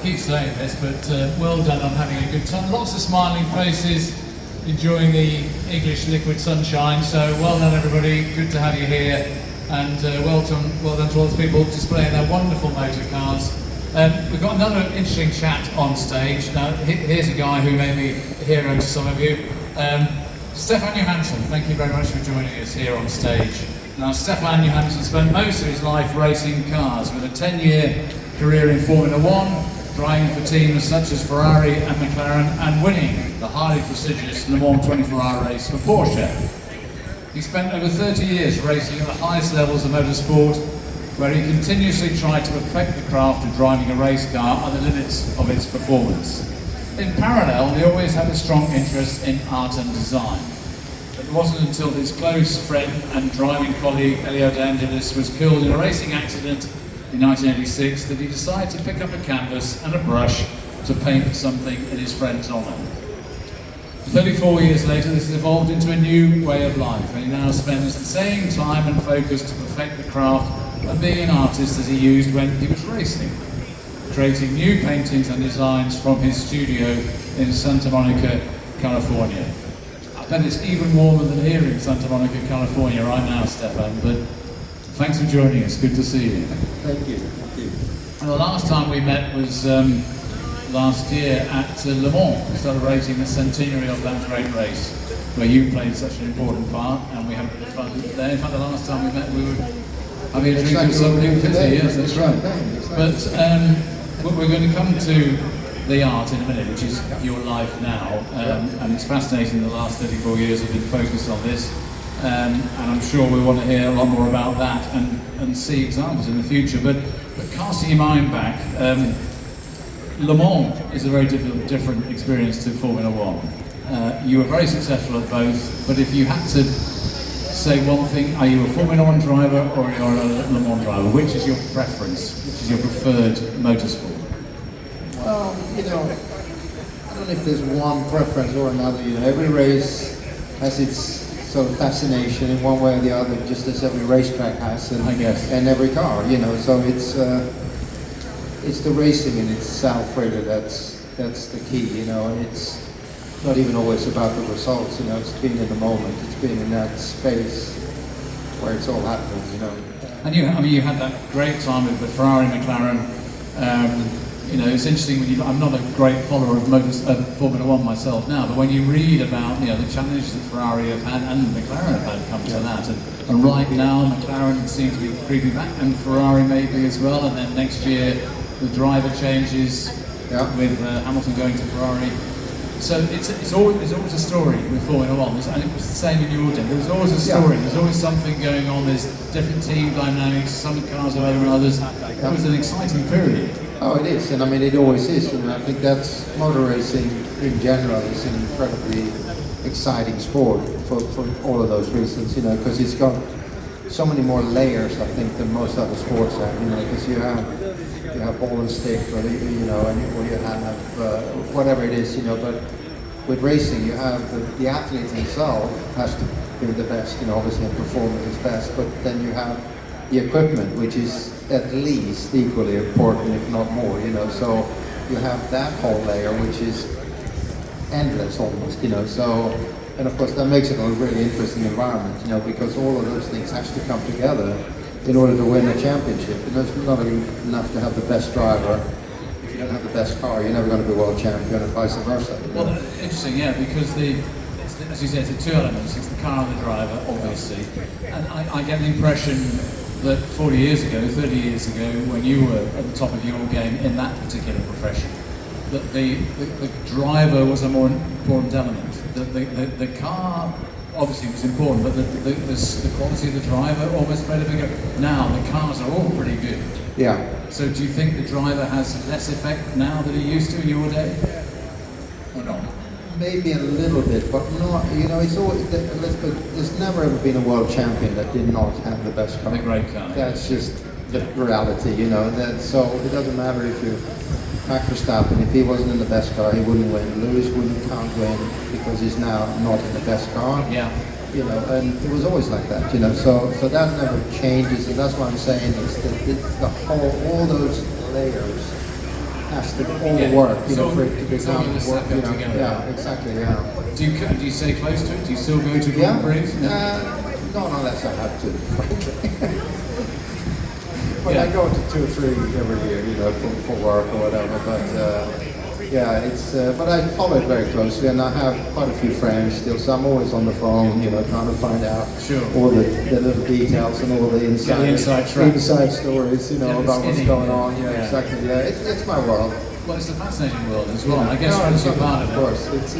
keep saying this, but well done on having a good time. Lots of smiling faces, enjoying the English liquid sunshine. So well done, everybody. Good to have you here, and well done to all the people displaying their wonderful motor cars. We've got another interesting chat on stage. Now, here's a guy who may be a hero to some of you. Stefan Johansson, thank you very much for joining us here on stage. Now, Stefan Johansson spent most of his life racing cars, with a 10-year career in Formula One, driving for teams such as Ferrari and McLaren, and winning the highly prestigious Le Mans 24-hour race for Porsche. He spent over 30 years racing at the highest levels of motorsport, where he continuously tried to perfect the craft of driving a race car at the limits of its performance. In parallel, he always had a strong interest in art and design. It wasn't until his close friend and driving colleague Elio De Angelis was killed in a racing accident in 1986 that he decided to pick up a canvas and a brush to paint something in his friend's honour. 34 years later, this has evolved into a new way of life, and he now spends the same time and focus to perfect the craft of being an artist as he used when he was racing, creating new paintings and designs from his studio in Santa Monica, California. I bet it's even warmer than here in Santa Monica, California right now, Stefan, but thanks for joining us. Good to see you. Thank you. Thank you. And the last time we met was last year at Le Mans, celebrating the centenary of that great race, where you played such an important part, and we had a bit of fun there. In fact, the last time we met, we were having a drink of something fizzy. Yes, that's right. But we're going to come to the art in a minute, which is your life now, and it's fascinating. The last 34 years have been focused on this, and I'm sure we want to hear a lot more about that and see examples in the future. But casting your mind back, Le Mans is a very different experience to Formula One. You were very successful at both, but if you had to say one thing, are you a Formula One driver or you're a Le Mans driver? Which is your preference? Which is your preferred motorsport? Well, I don't know if there's one preference or another. Every race has its sort of fascination in one way or the other, just as every racetrack has, and I guess, and every car. So it's the racing in itself really that's the key. And it's not even always about the results. It's being in the moment. It's being in that space where it's all happening. And you had that great time with the Ferrari and McLaren. It's interesting when I'm not a great follower of Formula One myself now, but when you read about the challenges that Ferrari have had and McLaren have had come to that, and right now McLaren seems to be creeping back, and Ferrari maybe as well, and then next year the driver changes with Hamilton going to Ferrari. So it's always a story with Formula One, and it was the same in your day. There was always a story. There's always something going on. There's different team dynamics. Some cars are better than others. That was an exciting period. Oh, it is, and it always is. And I think that's motor racing in general is an incredibly exciting sport for all of those reasons. Because it's got so many more layers, I think, than most other sports have. Because you have ball and stick, or or you have whatever it is. But with racing, you have the athlete himself has to be the best. Obviously, and perform at his best. But then you have the equipment, which is at least equally important, if not more. So you have that whole layer, which is endless almost. So, and of course that makes it a really interesting environment. Because all of those things have to come together in order to win a championship. And it's not enough to have the best driver. If you don't have the best car, you're never going to be world champion, and vice versa. Well, interesting, because as you say, it's the two elements. It's the car and the driver, obviously. And I get the impression that 40 years ago, 30 years ago, when you were at the top of your game in that particular profession, that the driver was a more important element. The car obviously was important, but the quality of the driver almost played a bigger. Now the cars are all pretty good. Yeah. So do you think the driver has less effect now than he used to in your day, or not? Maybe a little bit, but not. It's always there's never ever been a world champion that did not have the best car. The great car. That's just the reality, so it doesn't matter if you Max Verstappen, if he wasn't in the best car, he wouldn't win. Lewis can't win because he's now not in the best car. Yeah. And it was always like that. So that never changes, and that's what I'm saying is that it's the whole, all those layers has to all the work, you know, for it to it's all become the work, you know. together. Yeah, exactly. Yeah. Do you stay close to it? Do you still go to Grand Prix? Not unless I have to, frankly. But Yeah. I go to 2 or 3 every year, you know, for work or whatever. But yeah, it's. But I follow it very closely, and I have quite a few friends still. So I'm always on the phone, you know, trying to find out all the little details and all the inside stories, you know, about what's going on. Yeah, exactly. Yeah, it's my world. Well, it's a fascinating world as well. I guess once you're part of it. Of course, it's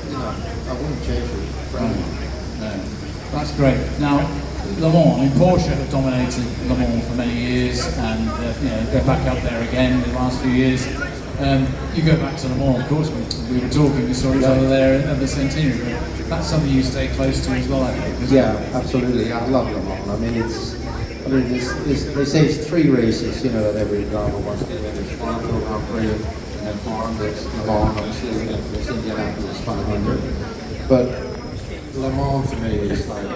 you know, I wouldn't change it for anyone. No. That's great. Now, Le Mans, I mean, Porsche have dominated Le Mans for many years, and you know, go back up there again in the last few years. You go back to Le Mans, of course. We were talking, we saw each other there at the Centenary. But that's something you stay close to as well, I think. Yeah, absolutely. I love Le Mans. I mean, they say it's 3 races, you know, that every driver wants to win. It's Monaco Grand Prix, and then Farm, there's Le Mans, obviously, and there's Indianapolis 500. But Le Mans for me is like,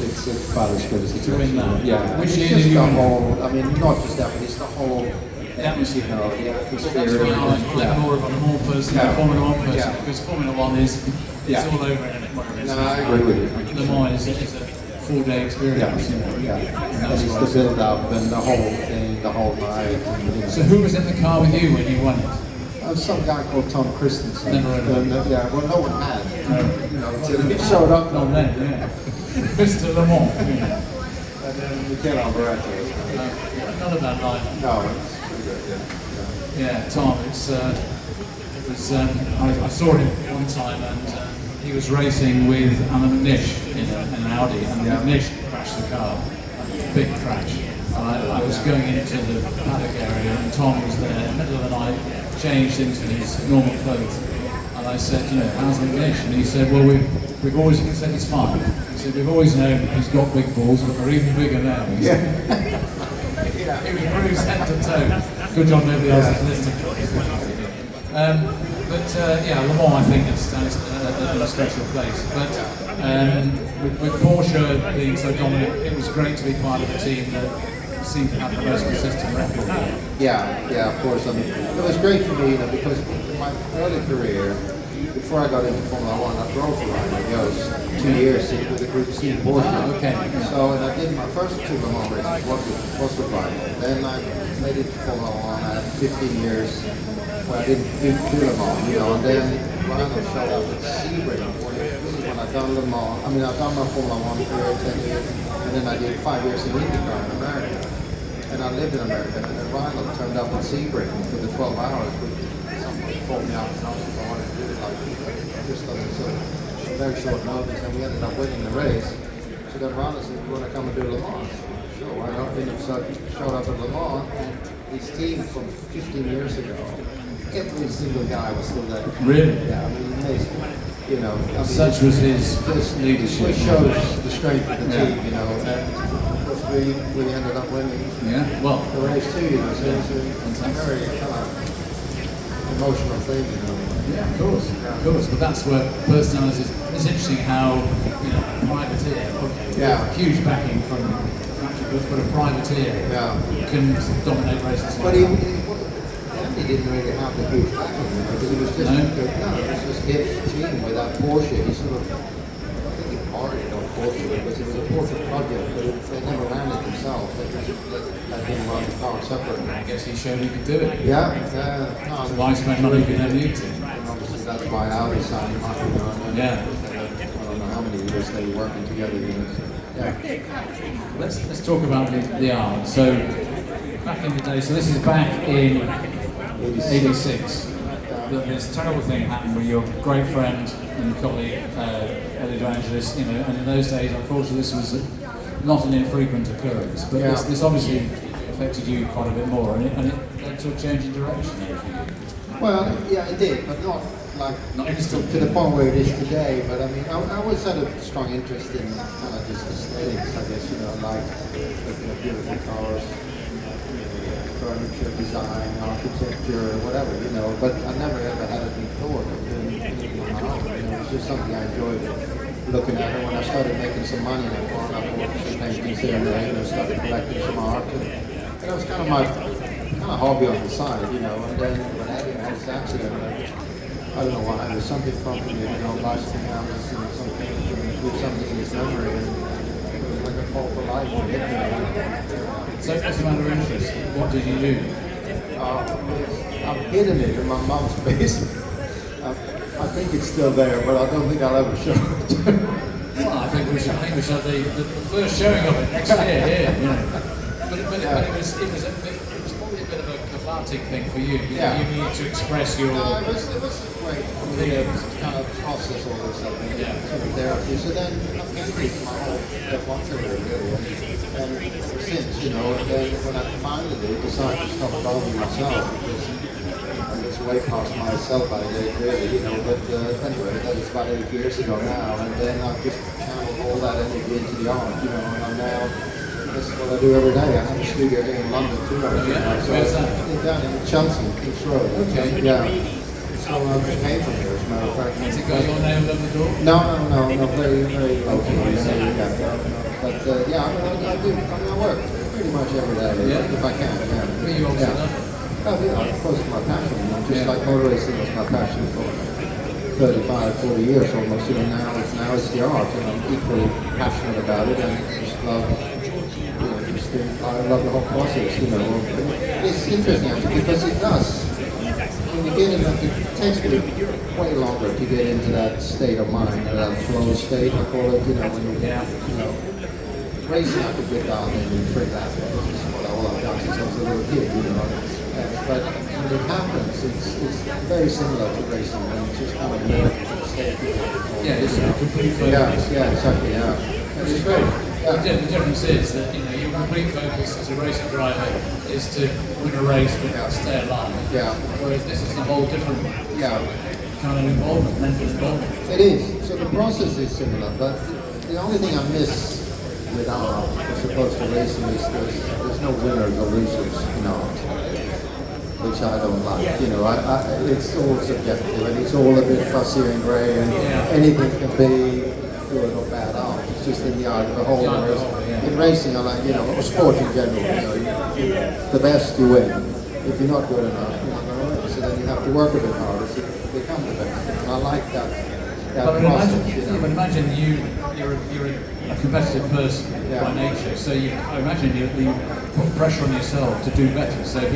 it's about as good as it to win that. Yeah, Which it's year just did you the win? whole, I mean, not just that, but it's the whole, The atmosphere. you know, the atmosphere. That's why I'm more of a Le Mans person than a Formula 1 person, Yeah. because Formula 1 is all over it. No, I agree with you. Le Mans is a 4-day experience. Yeah. And it's the build up and the whole thing, the whole night. And, you know. So who was in the car with you when you won it? Some guy called Tom Christensen. Never heard of him. Yeah, well, no one had. You know, until he showed up. Not then, yeah. Mr. Le Mans. Yeah. And then Michele Alboreto. Not a bad line. No, it's pretty good, Yeah, Tom, I saw him one time, and he was racing with Alan McNish in an Audi, and McNish crashed the car, big crash. And I was going into the paddock area, and Tom was there in the middle of the night, changed into his normal clothes. And I said, you know, how's McNish? And he said, well, we've always, he said, he's fine. He said, we've always known he's got big balls, but they're even bigger now. He said, he was bruised head to toe. Good job nobody else is listening. Yeah, Le Mans I think stands in a special place. But with Porsche being so dominant, it was great to be part of a team that seemed to have the most consistent record. Yeah, of course. I mean, it was great for me, you know, because in my early career, before I got into Formula 1, I drove Ferrari and McLaren 2 years with a Group C Porsche. Okay. So, and I did my first 2 Le Mans races was with Ferrari. Then I made it to Formula 1. I had 15 years where I didn't do Le Mans, you know, and then Ryan showed up at Sebring when I done Le Mans. I mean, I've done my Formula 1 career 10 years, and then I did 5 years in IndyCar in America. And I lived in America, and then Ryan turned up at Sebring for the 12 hours. Someone called me out and asked if I wanted to do it, like, just on a very short notice, and we ended up winning the race. So then Ryan said, you want to come and do Le Mans? Sure, why not? And so showed up at Le Mans, and his team from 15 years ago, every single guy was still there. Really? Yeah, I mean, amazing. You know, I mean, Such was his leadership. It shows the strength of the team, you know, and of course we ended up winning well, the race too, you know, so it's a very kind of emotional thing, you know. yeah, of course, but that's where personality is. It's interesting how, you know, privateer, huge backing from factory goods, but a privateer can dominate races. But he didn't really have the huge backing, you know, because it was just it was just his team without Porsche. He sort of, I think he partied on Porsche because it was a Porsche project, but they never ran it themselves. They just let him run the car separately. I guess he showed he could do it. Yeah, So why spend money if you don't need to? And obviously that's why Audi signed him up, you know. Yeah. I don't know how many years they were working together, you know. So, yeah. Let's talk about the art. So back in the day, so this is back in 86. This terrible thing happened with your great friend and colleague, Elliot Evangelist, you know, and in those days, unfortunately, this was not an infrequent occurrence, but this obviously affected you quite a bit more, and it led to a change in direction there for you. Well, yeah, it did, but not like to the point where it is today. But I mean, I always had a strong interest in kind of just aesthetics, I guess, you know, like looking at beautiful cars, furniture design, architecture, whatever, you know, but I never ever had any thought of doing anything on my own. You know, it's just something I enjoyed looking at. And when I started making some money in it, I bought some paintings here and there, you know, started collecting some art. And it was kind of kind of hobby on the side, you know. And then when Eddie had this accident, I don't know why, there was something prompting me, you know, bicycle helmets, you know, something, do something in his memory, and it was like a call for life and hit me. So as a matter of interest, what did you do? I've hidden it in my mom's basement. I think it's still there, but I don't think I'll ever show it. Well, I think we should have the first showing of it next year here. You know. But it was probably a bit of a cathartic thing for you. You need to express your. No, it was great for me to kind of process all this stuff and sort of therapy. So then I've been my whole F1 career really, and ever since, you know. And then when I finally decided to stop driving myself, because I guess way past myself by date really, you know. But anyway, that was about 8 years ago now, and then I've just channeled all that energy into the art, you know. And I'm now. This is what I do every day. I have a studio here in London too. So where's that? Down in Chelsea, King's Road. Okay. Yeah. So I just came from here, as a matter of fact. Has it got your name on the door? No, very local. But yeah, I work pretty much every day if I can. Yeah. But you also love it. Of course, it's my passion. Just like motor racing was my passion for 35, 40 years almost. You know, now it's the art, and I'm equally passionate about it, and I just love. I love the whole process, you know. It's interesting actually because it does. When you get in, it takes me way longer to get into that state of mind, that flow state, I call it. You know, when you know, racing I could get down in 3 laps. This is what all I've done since I was a little kid, you know. But when it happens, it's very similar to racing, and it's just kind of more state. Yeah, it's a complete focus. Yeah, exactly. Yeah, it's great. The difference is that your complete focus as a racing driver is to win a race but stay alive. Yeah. Whereas this is a whole different kind of involvement, mental involvement. It is. So the process is similar, but the only thing I miss with art as opposed to racing is there's no winners or losers in art, which I don't like. You know, it's all subjective and it's all a bit fussy and grey, and anything can be good or bad art. It's just in the eye of the whole. In racing, I like, you know, or sport in general, you know, the best you win. If you're not good enough, you're not going to win. So then you have to work a bit harder to become the best. And I like that process. But imagine you're a competitive person by nature, so I imagine you put pressure on yourself to do better. So if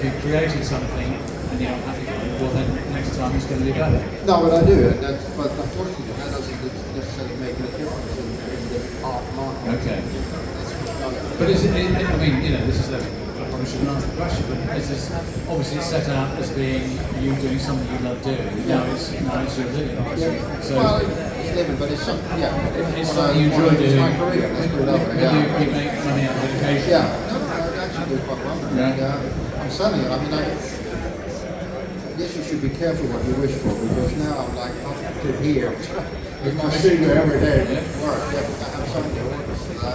you've created something and you're not happy with it, well then next time it's going to be better. No, but I do, but unfortunately that doesn't necessarily make a difference in the art market. Okay. But is it, I mean, you know, this is I probably shouldn't ask the question, but is this obviously set out as being you doing something you love doing? Now it's your living. Yeah. So well, it's living, but it's something, it's something you enjoy doing. It's my career, let's put it that way. You make money out of education. Yeah, no, I actually do quite well. I'm selling it. I mean, I guess you should be careful what you wish for, because now I'm like up to here. With my studio every day. Work. I have something to work with. I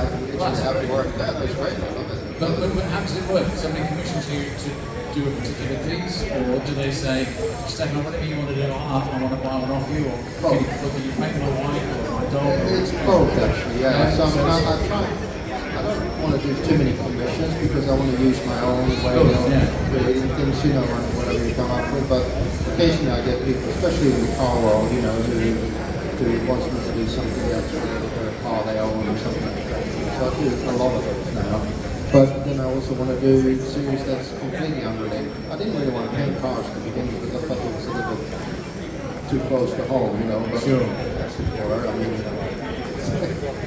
just have to work. That's great. I love it. But how does it work? Somebody commissions you to do a particular piece, or do they say, Stefan, whatever you want to do, I want to offer you, or can you make my wife or my dog? It's both actually. Yeah. So I don't want to do too many commissions because I want to use my own way of creating things, you know, and whatever you come up with. But occasionally I get people, especially in the car world, you know, who wants me to do something else related to a car they own or something like that. So I do a lot of those now. But then I also want to do series that's completely unrelated. I didn't really want to paint cars to begin with because I thought it was a little bit too close to home, you know. But that's the core. I mean,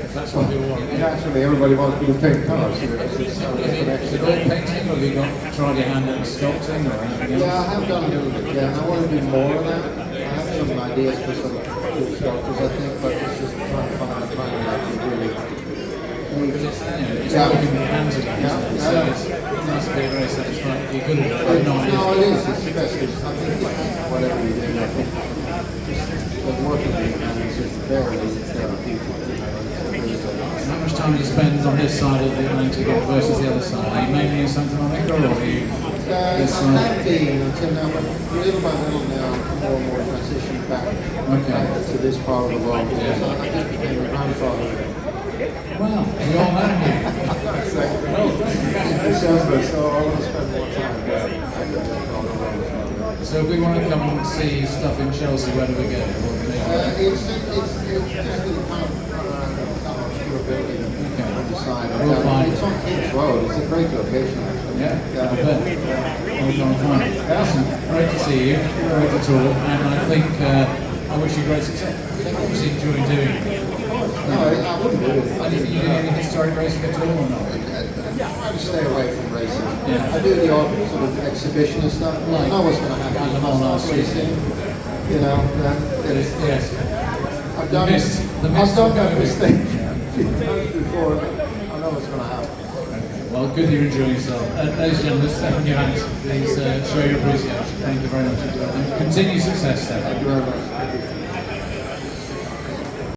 that's what people want. Naturally, everybody wants me to paint cars. Is it all painting, or have you tried your hand at sculpting or anything else? Yeah, I have done a little bit. Yeah, and I want to do more of that. I have some ideas for some cool sculptures, I think, but it's just trying to find a time that you really. It's working with your hands again, isn't it? So it must be very satisfying. You're good at it. No, it is. It's the best. I think whatever you do, I think just working with your hands is very therapeutic. How much time do you spend on this side of the Atlantic versus the other side? Are you mainly in Santa Monica, or are you? I have been until now, but little by little now, more and more transitioning back to this part of the world. I just became a grandfather Well, we all know you. So I want to spend more time there. So if we want to come and see stuff in Chelsea, where do we go? It's just in kind of pure building on the side. We'll find It's on King's Road. It's a great location, actually. Yeah, I bet. Well done, fine. Listen, great to see you, great to talk, and I think I wish you great success. I think obviously enjoy doing it. No, I wouldn't do it. And if you do any historic racing at all or not? I just stay away from racing. Yeah. I do the odd sort of exhibition and stuff. I know what's going to happen. Like the I'm whole not last racing. You know, Yes. I've done mist I've done that will go. mistake a few times before. I know what's going to happen. Okay. Well, good that you're enjoying yourself. Ladies and gentlemen, Stefan Johansson, please show your appreciation. Thank you very much. And continue success, Stefan. Thank you very much.